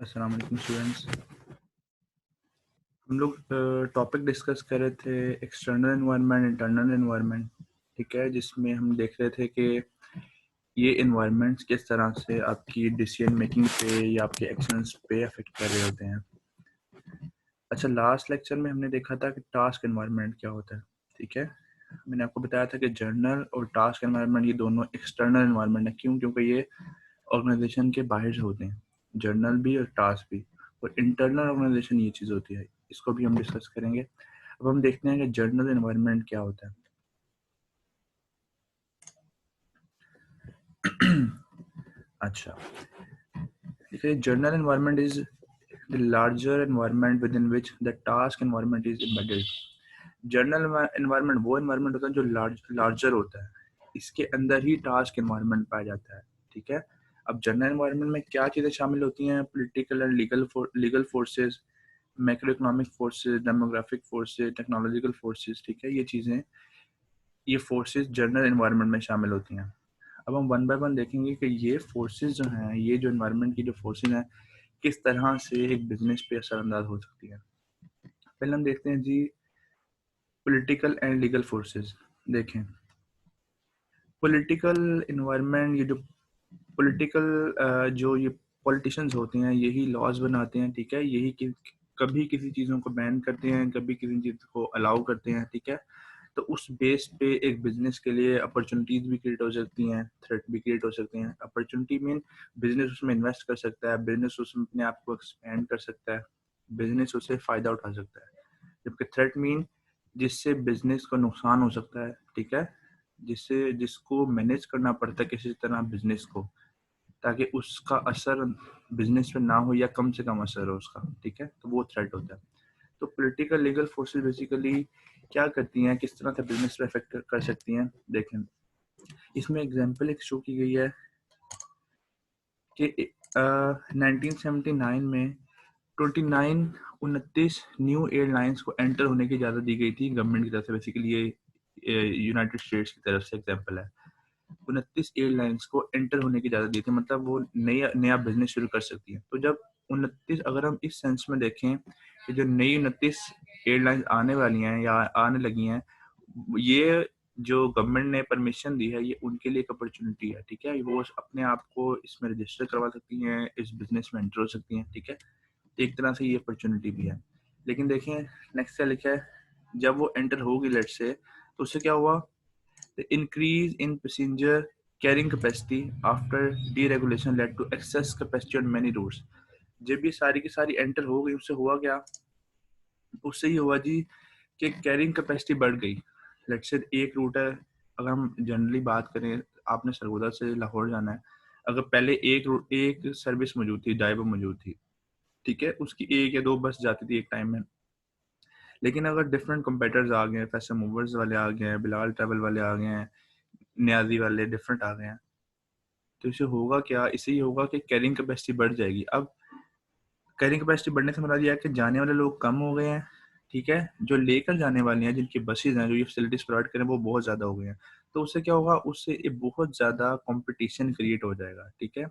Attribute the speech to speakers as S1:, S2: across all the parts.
S1: अस्सलाम वालेकुम स्टूडेंट्स। हम लोग टॉपिक डिस्कस कर रहे थे एक्सटर्नल एनवायरनमेंट, इंटरनल एनवायरनमेंट। ठीक है, जिसमें हम देख रहे थे कि ये एनवायरनमेंट्स किस तरह से आपकी डिसीजन मेकिंग पे या आपके एक्शंस पे अफेक्ट कर रहे होते हैं। अच्छा, लास्ट लेक्चर में हमने देखा था कि टास्क एनवायरनमेंट क्या होता है। ठीक है, मैंने आपको बताया था कि जर्नल और टास्क एनवायरनमेंट ये दोनों एक्सटर्नल एनवायरनमेंट है। क्यों? क्योंकि ये ऑर्गेनाइजेशन के बाहर से होते हैं, जर्नल भी और टास्क भी। और इंटरनल ऑर्गेनाइजेशन ये चीज़ होती है, इसको भी हम डिस्कस करेंगे। अब हम देखते हैं कि जर्नल एनवायरनमेंट क्या होता है। अच्छा, देखिए, journal environment is the larger environment with in which the task environment is embedded. Journal environment वो एनवायरनमेंट होता है जो लार्जर होता है, इसके अंदर ही टास्क एनवायरनमेंट पाया जाता है। ठीक है, अब जर्नल एनवायरनमेंट में क्या चीज़ें शामिल होती हैं? Political and legal forces, macro economic forces, demographic forces, technological forces. ठीक है, ये चीज़ें, ये फोर्सेस जर्नल एनवायरनमेंट में शामिल होती हैं। अब हम वन बाय वन देखेंगे कि ये फोर्सेस जो हैं, ये जो एनवायरनमेंट की जो फोर्सेस हैं, किस तरह से एक बिजनेस पे असरअंदाज हो सकती है। पहले हम देखते हैं जी, पॉलिटिकल एंड लीगल फोर्सेस। देखें, पॉलिटिकल इन्वायरमेंट, ये जो पॉलिटिकल जो ये पॉलिटिशियंस होते हैं, यही लॉज बनाते हैं। ठीक है, यही कि कभी किसी चीज़ों को बैन करते हैं, कभी किसी चीज़ को अलाउ करते हैं। ठीक है, तो उस बेस पे एक बिजनेस के लिए अपॉर्चुनिटीज भी क्रिएट हो सकती हैं, थ्रेट भी क्रिएट हो सकते हैं। अपॉर्चुनिटी मीन बिजनेस उसमें इन्वेस्ट कर सकता है, बिजनेस उसमें अपने आप को एक्सपेंड कर सकता है, बिजनेस उससे फ़ायदा उठा सकता है। जबकि थ्रेट मीन जिससे बिजनेस को नुकसान हो सकता है। ठीक है, जिसको मैनेज करना पड़ता है किसी तरह बिजनेस को, ताकि उसका असर बिजनेस पे ना हो या कम से कम असर हो उसका। ठीक है, तो वो थ्रेट होता है। तो पॉलिटिकल लीगल फोर्सेस बेसिकली क्या करती हैं, किस तरह से बिजनेस पे अफेक्ट कर सकती हैं। देखें, इसमें एग्जांपल एक शो की गई है कि 1979 में 29 न्यू एयरलाइंस को एंटर होने की इजाज़त दी गई थी गवर्नमेंट की तरफ से। बेसिकली ये यूनाइटेड स्टेट्स की तरफ से एग्जांपल है। 29 एयरलाइंस को एंटर होने की इजाज़त दी थी, मतलब वो नया बिजनेस शुरू कर सकती है। तो जब 29, अगर हम इस सेंस में देखें कि जो नई 29 एयरलाइंस आने वाली हैं या आने लगी हैं, ये जो गवर्नमेंट ने परमिशन दी है, ये उनके लिए एक अपॉर्चुनिटी है। ठीक है, वो अपने आप को इसमें रजिस्टर करवा सकती हैं, इस बिजनेस में एंटर हो सकती हैं। ठीक है, एक तरह से ये अपॉर्चुनिटी भी है। लेकिन देखें, नेक्स्ट क्या लिखा है, जब वो एंटर होगी लेट्स से, तो उससे क्या हुआ? The increase in passenger carrying capacity after deregulation led to excess capacity on many routes। जब ये सारी की सारी एंटर हो गई, उससे हुआ क्या? उससे ये हुआ जी कि कैरिंग कैपेसिटी बढ़ गई। लेट्स से एक रूट है, अगर हम जनरली बात करें, आपने सरगोदा से लाहौर जाना है, अगर पहले एक सर्विस मौजूद थी, ड्राइवर मौजूद थी। ठीक है, उसकी एक या दो बस जाती थी एक टाइम में। लेकिन अगर डिफरेंट कंपेटर्स आ गए हैं, फैशन मूवर्स वाले आ गए हैं, बिलाल ट्रैवल वाले आ गए हैं, न्याजी वाले डिफरेंट आ गए हैं, तो इससे होगा क्या? इससे ये होगा कि कैरिंग कैपेसिटी बढ़ जाएगी। अब कैरिंग कैपेसिटी बढ़ने से मतलब यह है कि जाने वाले लोग कम हो गए हैं। ठीक है, जो लेकर जाने वाले हैं, जिनकी बसेज हैं, जो ये फैसिलिटीज प्रोवाइड करें, वो बहुत ज़्यादा हो गए हैं। तो उससे क्या होगा? उससे ये बहुत ज़्यादा कंपटीशन क्रिएट हो जाएगा। ठीक है,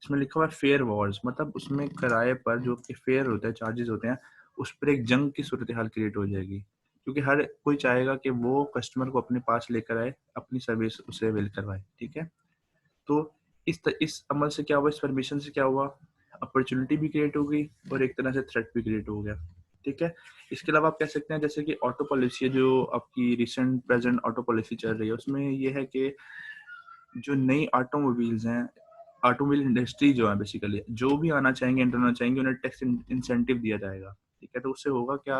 S1: इसमें लिखा हुआ है फेयर वॉर्स, मतलब उसमें किराए पर जो कि फेयर होता है, चार्जेस होते हैं, उस पर एक जंग की सूरत हाल क्रिएट हो जाएगी। क्योंकि हर कोई चाहेगा कि वो कस्टमर को अपने पास लेकर आए, अपनी सर्विस उसे अवेल करवाए। ठीक है, तो इस अमल से क्या हुआ, इस परमिशन से क्या हुआ? अपॉर्चुनिटी भी क्रिएट हो गई और एक तरह से थ्रेट भी क्रिएट हो गया। ठीक है, इसके अलावा आप कह सकते हैं जैसे कि ऑटो पॉलिसी है, जो आपकी रिसेंट प्रेजेंट ऑटो पॉलिसी चल रही है, उसमें ये है कि जो नई ऑटोमोबाइल्स हैं, ऑटोमोबाइल इंडस्ट्री जो है, बेसिकली जो भी आना चाहेंगे, एंटर होना चाहेंगे, उन्हें टैक्स इंसेंटिव दिया जाएगा। ठीक है, तो उससे होगा क्या?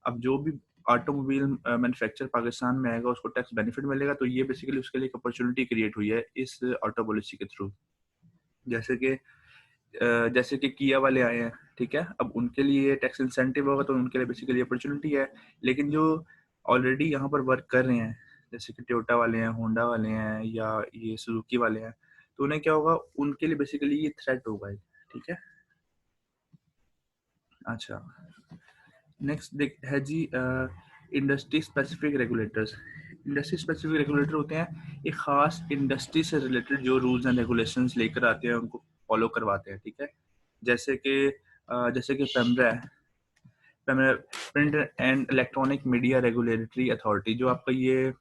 S1: अब जो भी ऑटोमोबाइल मैन्युफैक्चर पाकिस्तान में आएगा, उसको टैक्स बेनिफिट मिलेगा। तो ये बेसिकली उसके लिए एक अपॉर्चुनिटी क्रिएट हुई है इस ऑटो पॉलिसी के थ्रू। जैसे कि किया वाले आए हैं। ठीक है, अब उनके लिए टैक्स इंसेंटिव होगा, तो उनके लिए बेसिकली अपॉर्चुनिटी है। लेकिन जो ऑलरेडी यहाँ पर वर्क कर रहे हैं, जैसे कि टोयोटा वाले हैं, होंडा वाले हैं, या ये सुजुकी वाले हैं, तो उन्हें क्या होगा? उनके लिए बेसिकली ये थ्रेट होगा। ठीक है, अच्छा, नेक्स्ट देख है जी, industry specific regulators. Industry specific regulator होते हैं एक खास इंडस्ट्री से रिलेटेड जो रूल्स एंड रेगुलेशंस लेकर आते हैं, उनको फॉलो करवाते हैं। ठीक है, जैसे कि पेमरा है, print and electronic media regulatory authority, जो आपका ये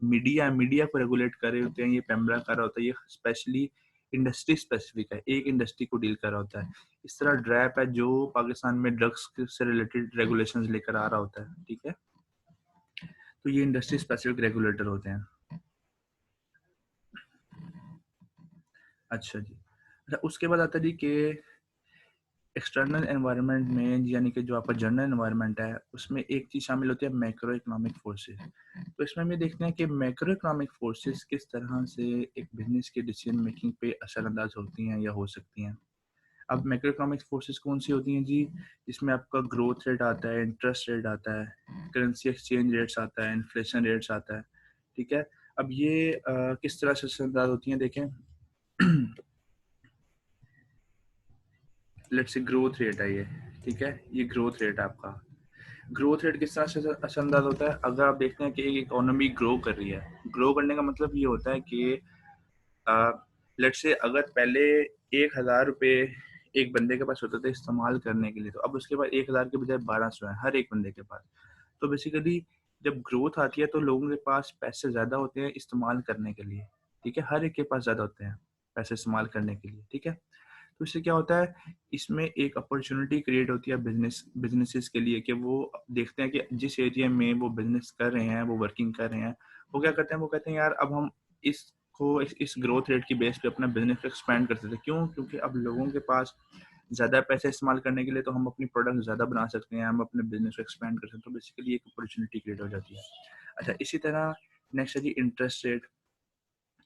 S1: मीडिया को रेगुलेट कर रहे होते हैं, ये पेमरा कर रहा होता है। ये स्पेशली इंडस्ट्री स्पेसिफिक है, एक इंडस्ट्री को डील कर रहा होता है। इस तरह ड्रैप है जो पाकिस्तान में ड्रग्स से रिलेटेड रेगुलेशंस लेकर आ रहा होता है, ठीक है। तो ये इंडस्ट्री स्पेसिफिक रेगुलेटर होते हैं। अच्छा जी, अच्छा उसके बाद आता है जी कि एक्सटर्नल एनवायरनमेंट में, यानी कि जो आपका जनरल एनवायरनमेंट है, उसमें एक चीज़ शामिल होती है मैक्रो इकोनॉमिक फोर्सेस। तो इसमें हम ये देखते हैं कि मैक्रो इकोनॉमिक फोर्सेस किस तरह से एक बिजनेस के डिसीजन मेकिंग पे असरअंदाज होती हैं या हो सकती हैं। अब मैक्रो इकोनॉमिक फोर्सेस कौन सी होती हैं जी? इसमें आपका ग्रोथ रेट आता है, इंटरेस्ट रेट आता है, करेंसी एक्सचेंज रेट्स आता है, इन्फ्लेशन रेट्स आता है, ठीक है। अब ये किस तरह से असरअंदाज होती हैं, देखें। लेट्स से ग्रोथ रेट है ये, ठीक है, ये ग्रोथ रेट है आपका। ग्रोथ रेट किस तरह से असरअंदाज होता है? अगर आप देखते हैं कि एक इकोनॉमी ग्रो कर रही है, ग्रो करने का मतलब ये होता है कि लेट्स से अगर पहले 1,000 रुपये एक बंदे के पास होते थे इस्तेमाल करने के लिए, तो अब उसके पास 1,000 के बजाय 1,200 है हर एक बंदे के पास। तो बेसिकली जब ग्रोथ आती है तो लोगों के पास पैसे ज़्यादा होते हैं इस्तेमाल करने के लिए, ठीक है, हर एक के पास ज़्यादा होते हैं पैसे इस्तेमाल करने के लिए, ठीक है। तो इससे क्या होता है, इसमें एक अपॉर्चुनिटी क्रिएट होती है बिजनेसेस के लिए, कि वो देखते हैं कि जिस एरिया में वो बिजनेस कर रहे हैं, वो वर्किंग कर रहे हैं, वो क्या करते हैं, वो कहते हैं यार अब हम इस ग्रोथ रेट की बेस पे अपना बिजनेस एक्सपैंड कर सकते हैं। क्यों? क्योंकि अब लोगों के पास ज़्यादा पैसे इस्तेमाल करने के लिए, तो हम अपनी प्रोडक्ट ज़्यादा बना सकते हैं, हम अपने बिजनेस को एक्सपैंड कर सकते हैं। तो बेसिकली एक अपॉर्चुनिटी क्रिएट हो जाती है। अच्छा, इसी तरह नेक्स्ट है जी इंटरेस्ट रेट।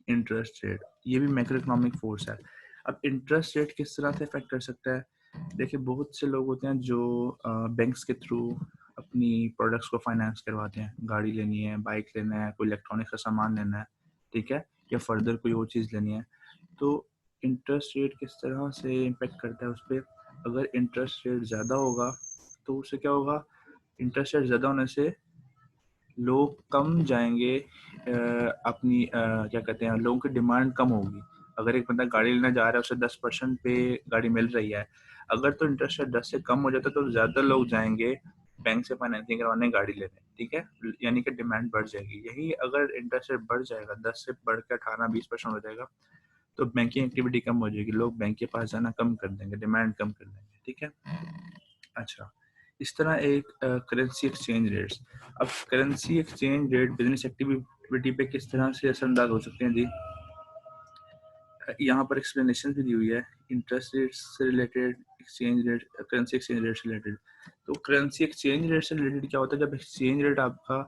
S1: इंटरेस्ट रेट ये भी मैक्रो इकोनॉमिक फोर्स है। अब इंटरेस्ट रेट किस तरह से इफेक्ट कर सकता है? देखिए, बहुत से लोग होते हैं जो बैंक्स के थ्रू अपनी प्रोडक्ट्स को फाइनेंस करवाते हैं। गाड़ी लेनी है, बाइक लेना है, कोई इलेक्ट्रॉनिक का सामान लेना है, ठीक है, या फर्दर कोई और चीज़ लेनी है। तो इंटरेस्ट रेट किस तरह से इम्पेक्ट करता है उस पर? अगर इंटरेस्ट रेट ज़्यादा होगा तो उससे क्या होगा, इंटरेस्ट रेट ज़्यादा होने से लोग कम जाएंगे, अपनी क्या कहते हैं, लोगों की डिमांड कम होगी। अगर एक बंदा गाड़ी लेने जा रहा है, उसे 10% पे गाड़ी मिल रही है, अगर तो इंटरेस्ट रेट 10 से कम हो जाता है तो ज़्यादा लोग जाएंगे बैंक से फाइनेंसिंग करवाने गाड़ी लेने, ठीक है, यानी कि डिमांड बढ़ जाएगी। यही अगर इंटरेस्ट रेट बढ़ जाएगा, 10 से बढ़ के 18-20% हो जाएगा, तो बैंकिंग एक्टिविटी कम हो जाएगी, लोग बैंक के पास जाना कम कर देंगे, डिमांड कम कर देंगे, ठीक है। अच्छा, इस तरह एक करेंसी एक्सचेंज रेट्स। अब currency exchange rate business activity पे किस तरह से असरअंदाज हो सकते हैं जी? यहाँ पर एक्सप्लेनेशन भी दी हुई है, इंटरेस्ट रेट से related, exchange rate, currency exchange rate से रिलेटेड। तो करेंसी एक्सचेंज रेट से रिलेटेड क्या होता है? जब एक्सचेंज रेट आपका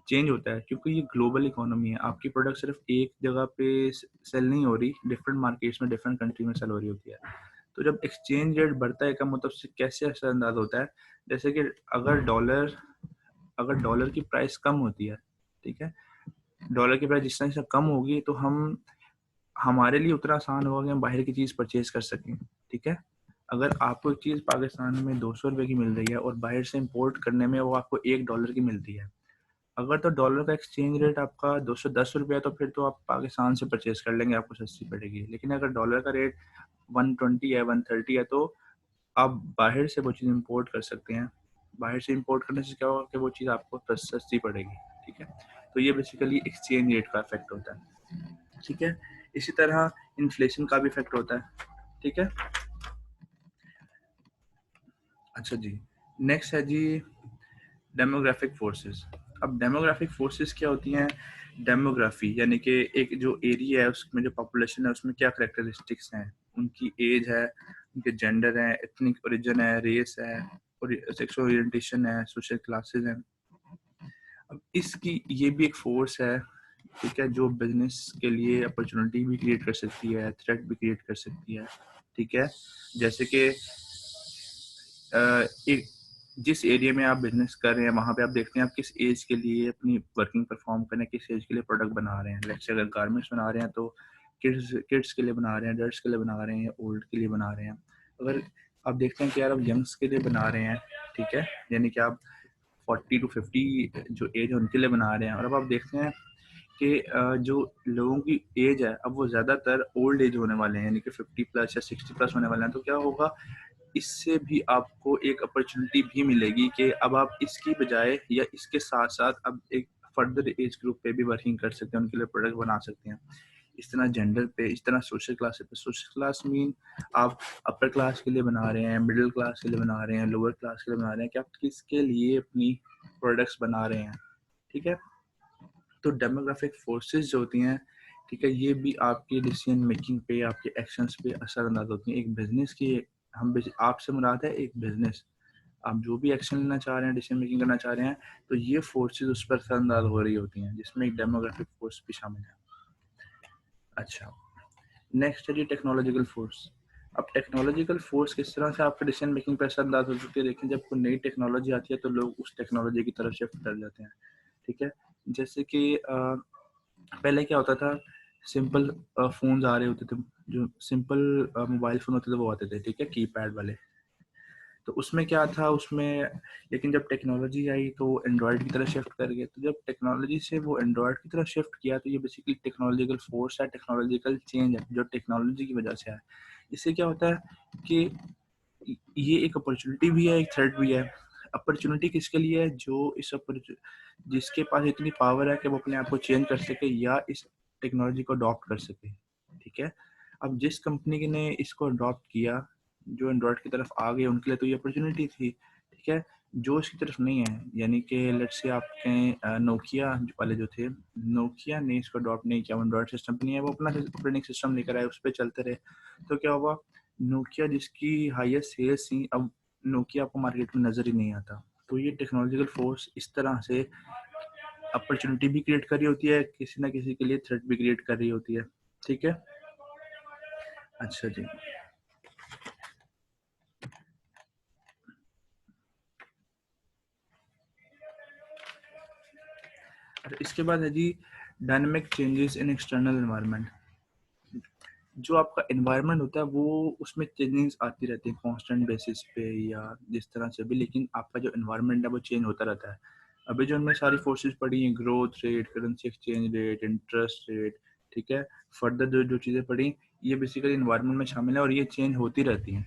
S1: चेंज होता है, क्योंकि ये ग्लोबल इकोनॉमी है, आपकी प्रोडक्ट सिर्फ एक जगह पे सेल नहीं हो रही, डिफरेंट मार्केट्स में, डिफरेंट कंट्री में सेल हो रही होती है। तो जब एक्सचेंज रेट बढ़ता है, कम होता है, उससे कैसे असरअंदाज होता है? जैसे कि अगर डॉलर की प्राइस कम होती है, ठीक है, डॉलर की प्राइस जिस तरह से कम होगी, तो हमारे लिए उतना आसान होगा कि हम बाहर की चीज़ परचेज कर सकें, ठीक है। अगर आपको एक चीज़ पाकिस्तान में 200 रुपये की मिल रही है और बाहर से इंपोर्ट करने में वो आपको $1 की मिलती है, अगर तो डॉलर का एक्सचेंज रेट आपका 210 रुपये है, तो फिर तो आप पाकिस्तान से परचेज कर लेंगे, आपको सस्ती पड़ेगी। लेकिन अगर डॉलर का रेट 120 है, 130 है, तो आप बाहर से वो चीज़ इंपोर्ट कर सकते हैं। बाहर से इंपोर्ट करने से क्या होगा कि वो चीज़ आपको सस्ती पड़ेगी, ठीक है। तो ये बेसिकली एक्सचेंज रेट का इफेक्ट होता है, ठीक है। इसी तरह इन्फ्लेशन का भी इफेक्ट होता है, ठीक है। अच्छा जी, नेक्स्ट है जी डेमोग्राफिक फोर्सेस। अब डेमोग्राफिक फोर्सेस क्या होती हैं? डेमोग्राफी यानी कि एक जो एरिया है उसमें जो पॉपुलेशन है उसमें क्या करेक्टरिस्टिक्स हैं, उनकी एज है, उनके जेंडर है, एथनिक ओरिजिन है, रेस है, और सेक्सुअल ओरिएंटेशन है, सोशल क्लासेस हैं। अब इसकी ये भी एक फोर्स है, ठीक है, जो बिजनेस के लिए अपॉर्चुनिटी भी क्रिएट कर सकती है, थ्रेट भी क्रिएट कर सकती है, ठीक है। जैसे कि एक जिस एरिया में आप बिजनेस कर रहे हैं, वहाँ पे आप देखते हैं आप किस एज के लिए अपनी वर्किंग परफॉर्म करें, किस एज के लिए प्रोडक्ट बना रहे हैं। लेट्स से अगर गारमेंट्स बना रहे हैं तो किड्स के लिए बना रहे हैं, अडल्ट्स के लिए बना रहे हैं, ओल्ड के लिए बना रहे हैं। अगर आप देखते हैं कि यार आप यंग्स के लिए बना रहे हैं, ठीक है, यानी कि आप 40 to 50 जो एज है उनके लिए बना रहे हैं, और अब आप देखते हैं कि जो लोगों की एज है अब वो ज़्यादातर ओल्ड एज होने वाले हैं, यानी कि 50 प्लस या 60 प्लस होने वाले हैं। तो क्या होगा, इससे भी आपको एक अपॉर्चुनिटी भी मिलेगी कि अब आप इसकी बजाय या इसके साथ-साथ अब एक फर्दर एज ग्रुप पे भी वर्किंग कर सकते हैं, उनके लिए प्रोडक्ट बना सकते हैं। इस तरह जेंडर पे, इस तरह सोशल क्लास पे। सोशल क्लास मीन आप अपर क्लास के लिए बना रहे हैं, मिडिल क्लास के लिए बना रहे हैं, लोअर क्लास के लिए बना रहे हैं, कि आप किसके लिए अपनी प्रोडक्ट्स बना रहे हैं, ठीक है? तो डेमोग्राफिक फोर्सेस जो होती हैं, ठीक है, ये भी आपकी डिसीजन मेकिंग पे, आपके एक्शंस पे असरअंदाज होती हैं। एक बिजनेस की आपसे मुराद है एक बिजनेस, आप जो भी एक्शन लेना चाह रहे हैं, डिसीजन मेकिंग करना चाह रहे हैं, तो ये फोर्सेस उस पर असरअंदाज हो रही होती हैं, जिसमें एक डेमोग्राफिक फोर्स भी शामिल है। अच्छा, नेक्स्ट है जी टेक्नोलॉजिकल फोर्स। अब टेक्नोलॉजिकल फोर्स किस तरह से आपके डिसीजन मेकिंग पर असरअंदाज हो सकती है? देखिए, जब कोई नई टेक्नोलॉजी आती है तो लोग उस टेक्नोलॉजी की तरफ शिफ्ट कर जाते हैं, ठीक है? जैसे कि पहले क्या होता था, सिंपल फ़ोन्स आ रहे होते थे, जो सिंपल मोबाइल फ़ोन होते थे वो आते थे, ठीक है, कीपैड वाले। तो उसमें क्या था उसमें, लेकिन जब टेक्नोलॉजी आई तो एंड्रॉयड की तरफ शिफ्ट कर गए। तो जब टेक्नोलॉजी से वो एंड्रॉयड की तरफ शिफ्ट किया तो ये बेसिकली टेक्नोलॉजिकल फोर्स है, टेक्नोलॉजिकल चेंज है जो टेक्नोलॉजी की वजह से है। इससे क्या होता है कि ये एक अपॉर्चुनिटी भी है, एक थ्रेट भी है। अपॉर्चुनिटी किसके लिए है? जो जिसके पास इतनी पावर है कि वो अपने आप को चेंज कर सके या इस टेक्नोलॉजी को अडॉप्ट कर सके, ठीक है? अब जिस कंपनी ने इसको अडॉप्ट किया, जो एंड्रॉयड की तरफ आ गए, उनके लिए तो ये अपॉर्चुनिटी थी, ठीक है? जो इसकी तरफ नहीं है, यानी कि लेट्स से आपके नोकिया वाले जो थे, नोकिया ने इसको अडॉप्ट नहीं किया, वो एंड्रॉयड सिस्टम पे नहीं है, वो अपना ऑपरेटिंग सिस्टम लेकर आए, उस पर चलते रहे। तो क्या हुआ, नोकिया जिसकी हाईएस्ट सेल्स थी, अब नोकिया आपको मार्केट में नज़र ही नहीं आता। तो ये टेक्नोलॉजिकल फोर्स इस तरह से अपॉर्चुनिटी भी क्रिएट कर रही होती है, किसी ना किसी के लिए थ्रेट भी क्रिएट कर रही होती है, ठीक है? अच्छा जी। और इसके बाद है जी dynamic changes in external environment. जो आपका एनवायरनमेंट होता है वो उसमें चेंजेस आती रहती है कांस्टेंट बेसिस पे या जिस तरह से भी, लेकिन आपका जो एनवायरनमेंट है वो चेंज होता रहता है। अभी जो हमने सारी फोर्सेस पढ़ी हैं, growth rate, currency exchange rate, interest rate, ठीक है, फर्दर जो जो चीज़ें पढ़ी, ये बेसिकली एनवायरनमेंट में शामिल है और ये चेंज होती रहती हैं,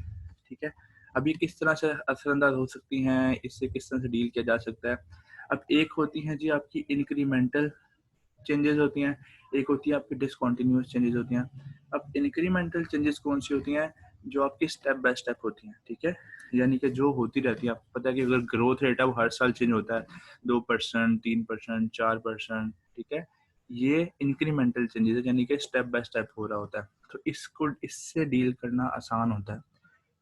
S1: ठीक है? अब ये किस तरह से असरअंदाज हो सकती हैं, इससे किस तरह से डील किया जा सकता है? अब एक होती हैं जी आपकी इंक्रीमेंटल चेंजेस होती हैं, एक होती है आपकी डिसकंटिन्यूअस चेंजेस होती हैं। अब इंक्रीमेंटल चेंजेस कौन सी होती हैं? जो आपकी स्टेप बाय स्टेप होती हैं, ठीक है? यानी कि जो होती रहती है, आपको पता है कि अगर ग्रोथ रेट है वो हर साल चेंज होता है, 2%, 3%, 4%, ठीक है? ये इंक्रीमेंटल चेंजेस है, यानी कि स्टेप बाय स्टेप हो रहा होता है। तो इससे डील करना आसान होता है।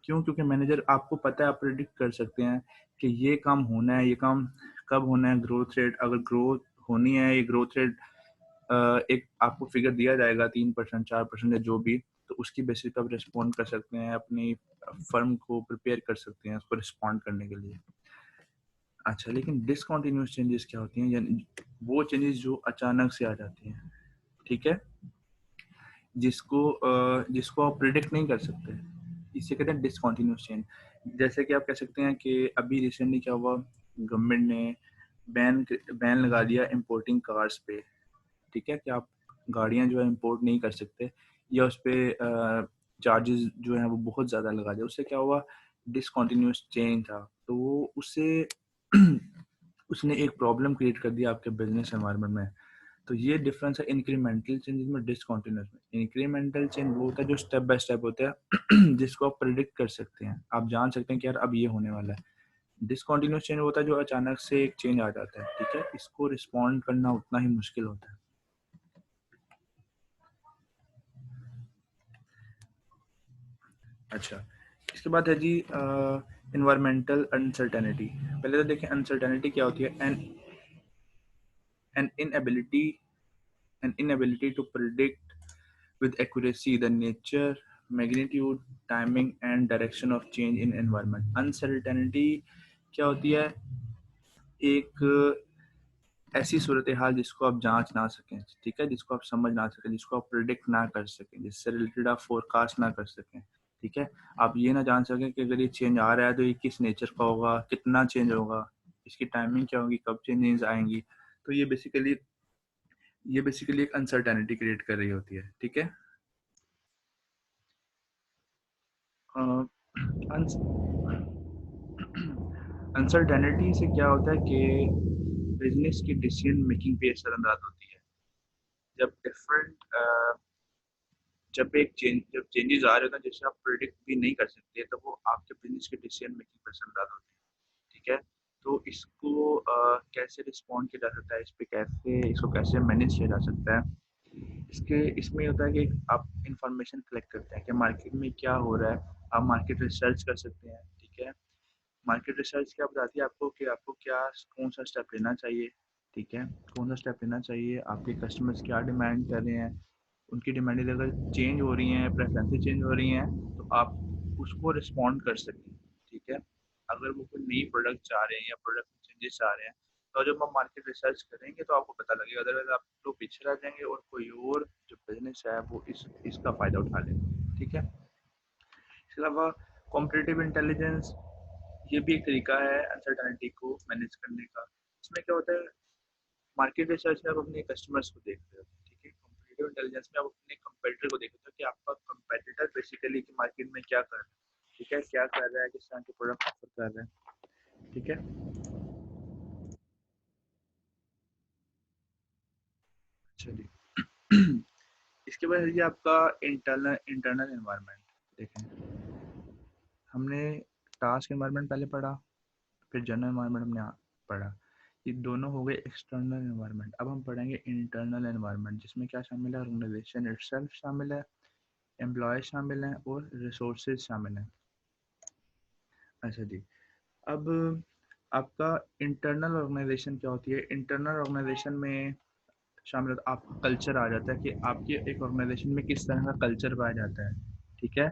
S1: क्यों? क्योंकि मैनेजर आपको पता है, आप प्रेडिक्ट कर सकते हैं कि ये काम होना है, ये काम कब होना है। ग्रोथ रेट अगर ग्रोथ होनी है, ये ग्रोथ रेट एक आपको फिगर दिया जाएगा 3%, 4% या जो भी, तो उसकी बेसिस पे आप रिस्पॉन्ड कर सकते हैं, अपनी फर्म को प्रिपेयर कर सकते हैं उसको रिस्पॉन्ड करने के लिए। अच्छा, लेकिन डिसकंटिन्यूअस चेंजेस क्या होती हैं? यानी वो चेंजेस जो अचानक से आ जाती हैं, ठीक है? जिसको आप प्रिडिक्ट नहीं कर सकते, इसे कहते हैं डिसकंटिन्यूअस चेंज। जैसे कि आप कह सकते हैं कि अभी रिसेंटली क्या हुआ, गवर्नमेंट ने बैन बैन लगा दिया इंपोर्टिंग कार्स पे, ठीक है, कि आप गाड़ियाँ जो है इंपोर्ट नहीं कर सकते या उस पे चार्जेस जो हैं वो बहुत ज़्यादा लगा दिया। उससे क्या हुआ, डिसकंटिन्यूअस चेंज था, तो वो उससे उसने एक प्रॉब्लम क्रिएट कर दिया आपके बिजनेस एनवायरनमेंट में। तो ये डिफरेंस है इंक्रीमेंटल चेंजेस में, डिसकंटिन्यूअस में। इंक्रीमेंटल चेंज वो होता है जो स्टेप बाय स्टेप होता है जिसको आप प्रिडिक्ट कर सकते हैं, आप जान सकते हैं कि यार अब ये होने वाला है। डिसकंटिन्यूअस चेंज होता है जो अचानक से एक चेंज आ जाता है, ठीक है, इसको रिस्पॉन्ड करना उतना ही मुश्किल होता है। अच्छा, इसके बाद है जी इन्वायरमेंटल अनसर्टेनिटी। पहले तो देखें अनसर्टेनिटी क्या होती है। An inability an inability to predict with accuracy the nature, magnitude, timing and direction of change in environment. Uncertainty क्या होती है? एक ऐसी सूरत हाल जिसको आप जांच ना सकें, ठीक है, जिसको आप समझ ना सकें, जिसको आप प्रिडिक्ट ना कर सकें, जिससे रिलेटेड आप फोरकास्ट ना कर सकें, ठीक है, आप ये ना जान सकें कि अगर ये चेंज आ रहा है तो ये किस नेचर का होगा, कितना चेंज होगा, इसकी टाइमिंग क्या होगी, कब चेंजेस आएंगी। तो ये बेसिकली ये बेसिकली एक अनसर्टेनिटी क्रिएट कर रही होती है, ठीक है। अनसर्टेनिटी से क्या होता है कि बिजनेस की डिसीजन मेकिंग पे असरअंदाज होती है। जब डिफरेंट जब चेंजेस आ रहे होते हैं जिससे आप प्रिडिक्ट भी नहीं कर सकते, तो वो आपके बिजनेस के डिसीजन मेकिंग पर असरअंदाज होते हैं, ठीक है। तो इसको कैसे रिस्पॉन्ड किया जा सकता है, इसको कैसे मैनेज किया जा सकता है। इसमें होता है कि आप इंफॉर्मेशन कलेक्ट करते हैं कि मार्केट में क्या हो रहा है। आप मार्केट रिसर्च कर सकते हैं, ठीक है। मार्केट रिसर्च क्या बताती है आपको कि आपको क्या कौन सा स्टेप लेना चाहिए, ठीक है। कौन सा स्टेप लेना चाहिए, आपके कस्टमर्स क्या डिमांड कर रहे हैं, उनकी डिमांड अगर चेंज हो रही हैं, प्रेफरेंसेस चेंज हो रही हैं, तो आप उसको रिस्पॉन्ड कर सकें, ठीक है। अगर वो कोई नई प्रोडक्ट चाह रहे हैं या प्रोडक्ट चेंजेस चाह रहे हैं, तो जब हम मार्केट रिसर्च करेंगे तो आपको पता लगेगा, अदरवाइज आप लोग पीछे रह जाएंगे और कोई और जो बिजनेस है वो इसका फ़ायदा उठा लेगा, ठीक है। इसके अलावा कॉम्पिटिटिव इंटेलिजेंस, ये भी एक तरीका है अनसर्टेनिटी को मैनेज करने का। इसमें क्या होता है, मार्केट रिसर्च में आप अपने कस्टमर्स को देखते हो, ठीक है। कॉम्पिटिटिव इंटेलिजेंस में आप अपने कंपेटिटर को देखते हो कि आपका कंपेटिटर बेसिकली कि मार्केट में क्या कर रहा है, ठीक है, क्या कर रहा है, किस तरह के प्रोडक्ट ऑफर कर रहा है, ठीक है। अच्छा जी। इसके बाद ये आपका इंटरनल इंटरनल एनवायरनमेंट। देखें, हमने टास्क एनवायरनमेंट पहले पढ़ा, फिर जनरल एनवायरनमेंट हमने पढ़ा। ये दोनों हो गए एक्सटर्नल एनवायरनमेंट। अब हम पढ़ेंगे इंटरनल एनवायरनमेंट, जिसमें क्या शामिल है, ऑर्गेनाइजेशन इटसेल्फ शामिल है, एम्प्लॉय शामिल हैं और रिसोर्सेज शामिल हैं। अच्छा जी। अब आपका इंटरनल ऑर्गेनाइजेशन क्या होती है। इंटरनल ऑर्गेनाइजेशन में शामिल होता है, आपका कल्चर आ जाता है कि आपके एक ऑर्गेनाइजेशन में किस तरह का कल्चर पाया जाता है, ठीक है।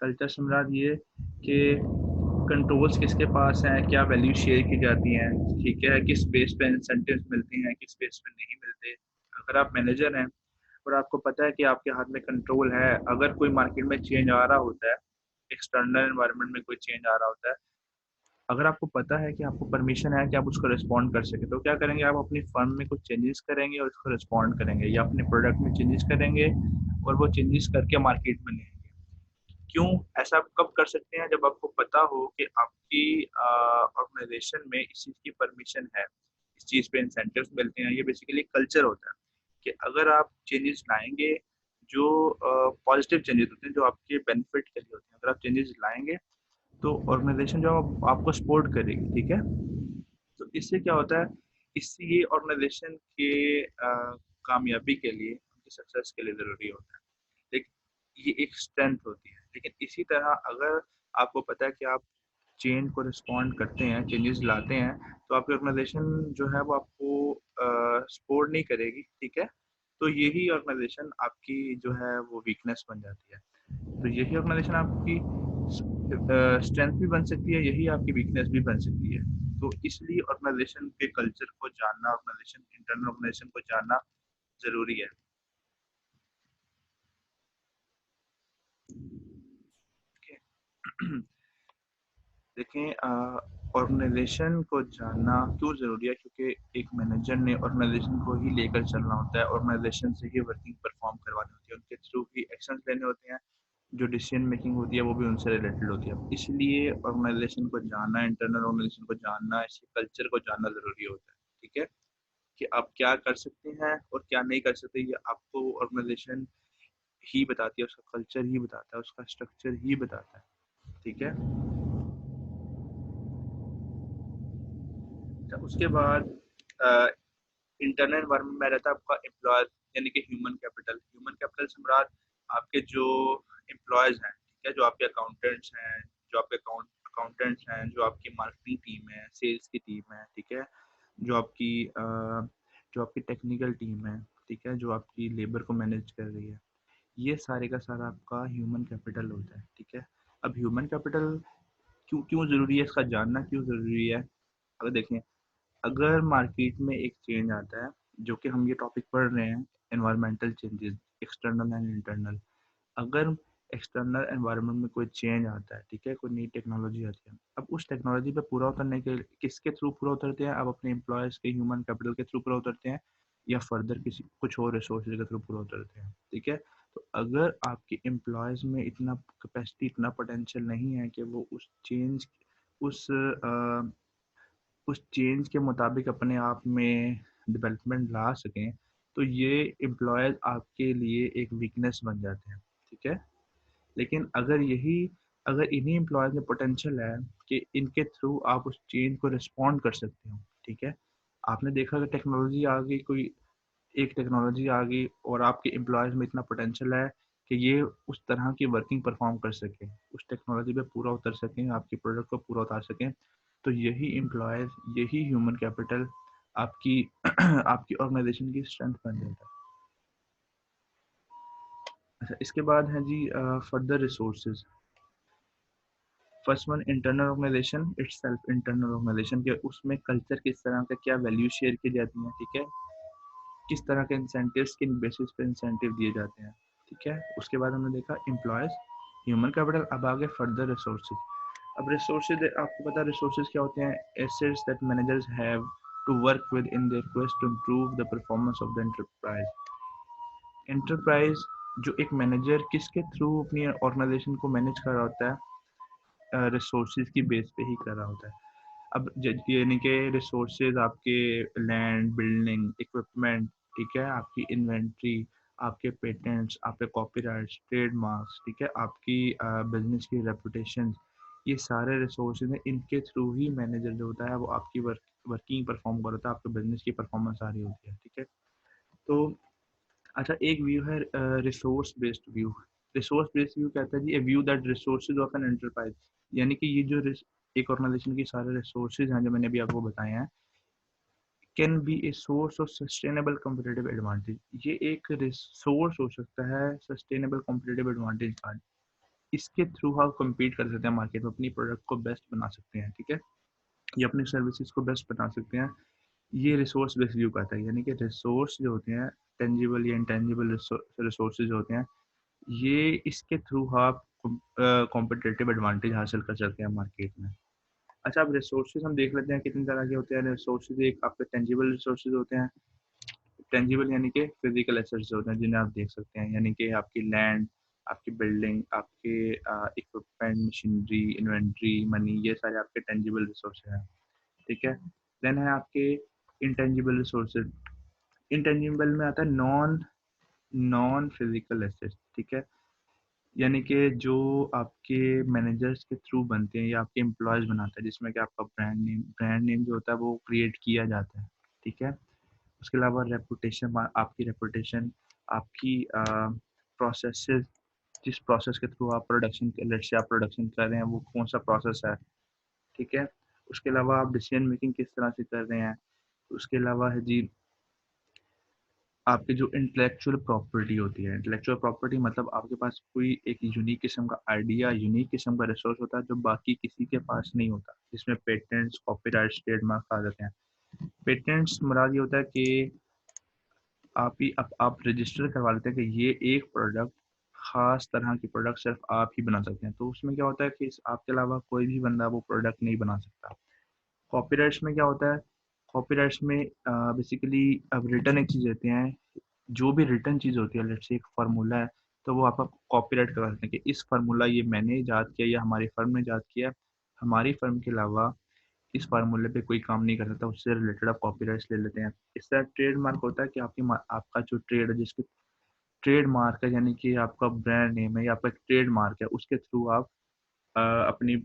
S1: कल्चर से मुराद ये कि कंट्रोल्स किसके पास हैं, क्या वैल्यू शेयर की जाती हैं, ठीक है, किस बेस पे इंसेंटिव्स मिलती हैं, किस बेस पे नहीं मिलते। अगर आप मैनेजर हैं और आपको पता है कि आपके हाथ में कंट्रोल है, अगर कोई मार्केट में चेंज आ रहा होता है, एक्सटर्नल एनवायरनमेंट में कोई चेंज आ रहा होता है, अगर आपको पता है कि आपको परमिशन है कि आप उसको रिस्पॉन्ड कर सके, तो क्या करेंगे, आप अपनी फर्म में कुछ चेंजेस करेंगे और उसको रिस्पॉन्ड करेंगे, या अपने प्रोडक्ट में चेंजेस करेंगे और वो चेंजेस करके मार्केट में लेंगे। क्यों? ऐसा आप कब कर सकते हैं, जब आपको पता हो कि आपकी ऑर्गेनाइजेशन में इस चीज़ की परमिशन है, इस चीज़ पे इंसेंटिव्स मिलते हैं। ये बेसिकली कल्चर होता है कि अगर आप चेंजेस लाएंगे जो पॉजिटिव चेंजेस होते हैं, जो आपके बेनिफिट के लिए होते हैं, अगर आप चेंजेस लाएंगे तो ऑर्गेनाइजेशन जो आपको सपोर्ट करेगी, ठीक है। तो इससे क्या होता है, इससे ये ऑर्गेनाइजेशन के कामयाबी के लिए, उनकी सक्सेस के लिए ज़रूरी होता है। लेकिन ये एक स्ट्रेंथ होती है। लेकिन इसी तरह अगर आपको पता है कि आप चेंज को रिस्पॉन्ड करते हैं, चेंजेस लाते हैं, तो आपकी ऑर्गेनाइजेशन जो है वो आपको सपोर्ट नहीं करेगी, ठीक है। तो यही ऑर्गेनाइजेशन आपकी जो है वो वीकनेस बन जाती है। तो यही ऑर्गेनाइजेशन आपकी स्ट्रेंथ भी बन सकती है, यही आपकी वीकनेस भी बन सकती है। तो इसलिए ऑर्गेनाइजेशन के कल्चर को जानना, ऑर्गेनाइजेशन इंटरनल ऑर्गेनाइजेशन को जानना ज़रूरी है। देखें, ऑर्गेनाइजेशन को जानना क्यों ज़रूरी है, क्योंकि एक मैनेजर ने ऑर्गेनाइजेशन को ही लेकर चलना होता है, ऑर्गेनाइजेशन से ही वर्किंग परफॉर्म करवानी होती है, उनके थ्रू ही एक्शंस लेने होते हैं, जो डिसीजन मेकिंग होती है वो भी उनसे रिलेटेड होती है। इसलिए ऑर्गेनाइजेशन को जानना, इंटरनल ऑर्गेनाइजेशन को जानना, इसके कल्चर को जानना ज़रूरी होता है, ठीक है। कि आप क्या कर सकते हैं और क्या नहीं कर सकते, ये आपको ऑर्गेनाइजेशन ही बताती है, उसका कल्चर ही बताता है, उसका स्ट्रक्चर ही बताता है, ठीक है। उसके बाद इंटरनल एनवायरनमेंट में रहता है आपका एम्प्लॉयज, यानी कि ह्यूमन कैपिटल। ह्यूमन कैपिटल से मुराद आपके जो एम्प्लॉयज हैं, ठीक है, जो आपके अकाउंटेंट्स हैं, जो आपके अकाउंटेंट्स हैं, जो आपकी मार्केटिंग टीम है, सेल्स की टीम है, ठीक है, जो आपकी जो आपकी टेक्निकल टीम है, ठीक है, जो आपकी लेबर को मैनेज कर रही है, ये सारे का सारा आपका ह्यूमन कैपिटल होता है, ठीक है। अब ह्यूमन कैपिटल क्यों क्यों ज़रूरी है, इसका जानना क्यों ज़रूरी है। अगर देखें, अगर मार्केट में एक चेंज आता है, जो कि हम ये टॉपिक पढ़ रहे हैं, environmental changes, external and internal. अगर एक्सटर्नल एनवायरनमेंट में कोई चेंज आता है, ठीक है, कोई नई टेक्नोलॉजी आती है, अब उस टेक्नोलॉजी पे पूरा उतरने के लिए किसके थ्रू पूरा उतरते हैं, अब अपने एम्प्लॉयज़ के ह्यूमन कैपिटल के थ्रू पूरा उतरते हैं, या फर्दर किसी कुछ और रिसोर्सेज के थ्रू पूरा उतरते हैं, ठीक है। तो अगर आपके एम्प्लॉयज़ में इतना कैपेसिटी, इतना पोटेंशियल नहीं है कि वो उस उस चेंज के मुताबिक अपने आप में डेवलपमेंट ला सकें, तो ये एम्प्लॉयज़ आपके लिए एक वीकनेस बन जाते हैं, ठीक है। लेकिन अगर इन्हीं एम्प्लॉयज़ में पोटेंशियल है कि इनके थ्रू आप उस चेंज को रिस्पॉन्ड कर सकते हो, ठीक है। आपने देखा कि टेक्नोलॉजी आ गई, कोई एक टेक्नोलॉजी आ गई और आपके एम्प्लॉयज़ में इतना पोटेंशियल है कि ये उस तरह की वर्किंग परफॉर्म कर सकें, उस टेक्नोलॉजी पे पूरा उतर सकें, आपकी प्रोडक्ट को पूरा उतार सकें, तो यही एम्प्लॉयज़, यही ह्यूमन कैपिटल आपकी आपकी ऑर्गेनाइजेशन की स्ट्रेंथ बन जाता है। अच्छा, इसके बाद है जी further resources. First one, internal organization itself. Internal organization के उसमें कल्चर किस तरह का, क्या वैल्यू शेयर की जाती हैं, ठीक है, किस तरह के इंसेंटिव्स, किन बेसिस पे इंसेंटिव दिए जाते हैं, ठीक है। उसके बाद हमने देखा एम्प्लॉयज, ह्यूमन कैपिटल। अब आगे फर्दर रिसोर्सेज। अब रिसोर्सेज आपको पता है रिसोर्सेज क्या होते हैं? Assets that managers have to work within their quest to improve the performance of the enterprise. Enterprise जो एक मैनेजर किसके थ्रू अपनी ऑर्गेनाइजेशन को मैनेज कर रहा होता है? रिसोर्सेज की बेस पे ही कर रहा होता है। अब यानी कि रिसोर्सेज आपके लैंड, बिल्डिंग, इक्विपमेंट, ठीक है, आपकी इन्वेंट्री, आपके पेटेंट्स, आपके कॉपीराइट्स, ट्रेडमार्क्स, ठीक है, आपकी बिजनेस की रेपुटेशन, ये सारे रिसोर्सेज हैं। इनके थ्रू ही मैनेजर जो होता है वो आपकी वर्किंग परफॉर्म कर होता है, आपके बिजनेस की परफॉर्मेंस आ रही होती है, ठीक है। तो अच्छा, एक व्यू है resource based view. Resource based view कहता है जी, a view that resources of an enterprise, यानी कि ये जो एक ऑर्गेनाइजेशन की सारे रिसोर्सेज हैं जो मैंने अभी आपको बताए हैं, can be a source of sustainable competitive advantage. ये एक रिसोर्स हो सकता है सस्टेनेबल कॉम्पिटिटिव एडवांटेज का। इसके थ्रू आप compete कर सकते हैं मार्केट में, अपनी प्रोडक्ट को बेस्ट बना सकते हैं, ठीक है, या अपनी सर्विसेज को बेस्ट बना सकते हैं। ये रिसोर्स बेस्ड व्यू कहता है, यानी कि रिसोर्स जो होते हैं, टेंजिबल या इंटेंजिबल रिसोर्सेज होते हैं, ये इसके थ्रू आप कॉम्पिटिटिव एडवांटेज हासिल कर सकते हैं मार्केट में। अच्छा, अब रिसोर्सेज हम देख लेते हैं कितनी तरह के होते हैं। रिसोर्सेज एक आपके टेंजिबल रिसोर्सेज होते हैं। टेंजिबल यानी कि फिजिकल एसेट्स होते हैं जिन्हें आप देख सकते हैं, यानी कि आपकी लैंड, आपकी बिल्डिंग, आपके इक्विपमेंट, मशीनरी, इन्वेंट्री, मनी, ये सारे आपके टेंजिबल रिसोर्सेज हैं, ठीक है। देन है आपके इंटेंजिबल रिसोर्सेज। इंटेंजिबल में आता है नॉन नॉन फिजिकल एसेट्स, ठीक है, यानी कि जो आपके मैनेजर्स के थ्रू बनते हैं या आपके एम्प्लॉयज बनाता है, जिसमें कि आपका ब्रांड नेम जो होता है वो क्रिएट किया जाता है, ठीक है। उसके अलावा रेपुटेशन, आपकी रेपुटेशन, आपकी प्रोसेसेस, जिस प्रोसेस के थ्रू आप प्रोडक्शन, लेट्स से आप प्रोडक्शन कर रहे हैं, वो कौन सा प्रोसेस है, ठीक है। उसके अलावा आप डिसीजन मेकिंग किस तरह से कर रहे हैं। उसके अलावा है जी आपकी जो इंटेलेक्चुअल प्रॉपर्टी होती है। इंटेलेक्चुअल प्रॉपर्टी मतलब आपके पास कोई एक यूनिक किस्म का आइडिया, यूनिक किस्म का रिसोर्स होता है जो बाकी किसी के पास नहीं होता, जिसमें पेटेंट्स, कॉपीराइट्स, ट्रेडमार्क आ जाते हैं। पेटेंट्स मुराद ये होता है कि आप रजिस्टर करवा लेते हैं कि ये एक प्रोडक्ट, खास तरह की प्रोडक्ट सिर्फ आप ही बना सकते हैं, तो उसमें क्या होता है कि आपके अलावा कोई भी बंदा वो प्रोडक्ट नहीं बना सकता। कॉपीराइट्स में क्या होता है? कॉपीराइट्स में बेसिकली अब रिटर्न एक चीज़ होती है, जो भी रिटर्न चीज़ होती है, लेट्स से एक फार्मूला है, तो वो आपका कॉपीराइट करवा सकते हैं कि इस फार्मूला ये मैंने ईजाद किया या हमारी फर्म ने ईजाद किया, हमारी फर्म के अलावा इस फार्मूले पे कोई काम नहीं कर सकता, उससे रिलेटेड आप कॉपीराइट्स ले लेते हैं। इस तरह ट्रेडमार्क होता है कि आपका जो ट्रेड है, जिसके ट्रेड मार्क है, यानी कि आपका ब्रांड नेम है या आपका ट्रेड मार्क है, उसके थ्रू आप अपनी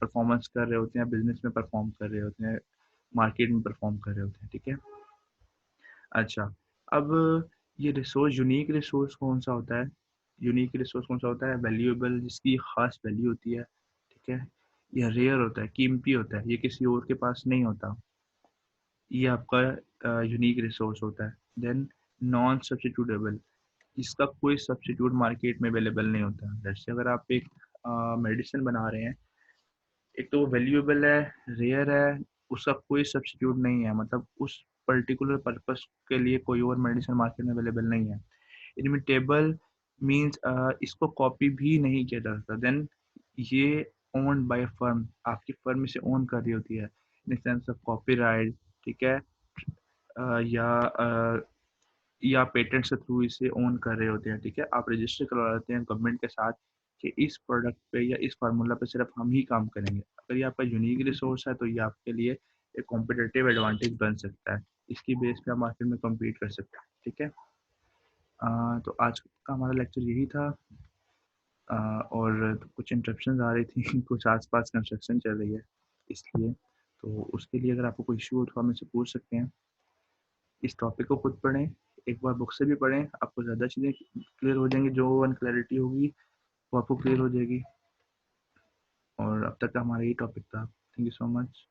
S1: परफॉर्मेंस कर रहे होते हैं, बिजनेस में परफॉर्म कर रहे होते हैं, मार्केट में परफॉर्म कर रहे होते हैं, ठीक है। अच्छा, अब ये रिसोर्स, यूनिक रिसोर्स कौन सा होता है? यूनिक रिसोर्स कौन सा होता है? वैल्यूएबल, जिसकी खास वैल्यू होती है, ठीक है। यह रेयर होता है, कीमती होता है, ये किसी और के पास नहीं होता, ये आपका यूनिक रिसोर्स होता है। देन नॉन सब्स्टिट्यूटेबल, इसका कोई सब्स्टिट्यूट मार्केट में अवेलेबल नहीं होता। जैसे अगर आप एक मेडिसिन बना रहे हैं, एक तो वो वैल्यूएबल है, रेयर है, उसका कोई सब्स्टिट्यूट नहीं है, मतलब उस पर्टिकुलर पर्पस के लिए कोई और मेडिसिन मार्केट में अवेलेबल नहीं है। इनइमिटेबल मीन्स इसको कॉपी भी नहीं किया जा सकता। देन ये ओन्ड बाय फर्म, आपकी फर्म इसे ओन कर रही होती है, इन सेंस ऑफ कॉपीराइट, ठीक है। या या पेटेंट्स के थ्रू इसे ओन कर रहे होते हैं, ठीक है, आप रजिस्टर करवा लेते हैं गवर्नमेंट के साथ कि इस प्रोडक्ट पे या इस फार्मूला पे सिर्फ हम ही काम करेंगे। अगर ये आपका यूनिक रिसोर्स है तो ये आपके लिए एक कॉम्पिटिटिव एडवांटेज बन सकता है, इसकी बेस पे आप मार्केट में कम्पीट कर सकते हैं, ठीक है। तो आज का हमारा लेक्चर यही था। और कुछ इंटरप्शन आ रही थी कुछ आसपास कंस्ट्रक्शन चल रही है इसलिए, तो उसके लिए अगर आपको कोई इशू हो तो आप मुझसे पूछ सकते हैं। इस टॉपिक को खुद पढ़ें, एक बार बुक से भी पढ़ें, आपको ज़्यादा चीज़ें क्लियर हो जाएंगी, जो अनक्लैरिटी होगी वो आपको क्लियर हो जाएगी। और अब तक का हमारा यही टॉपिक था। Thank you so much.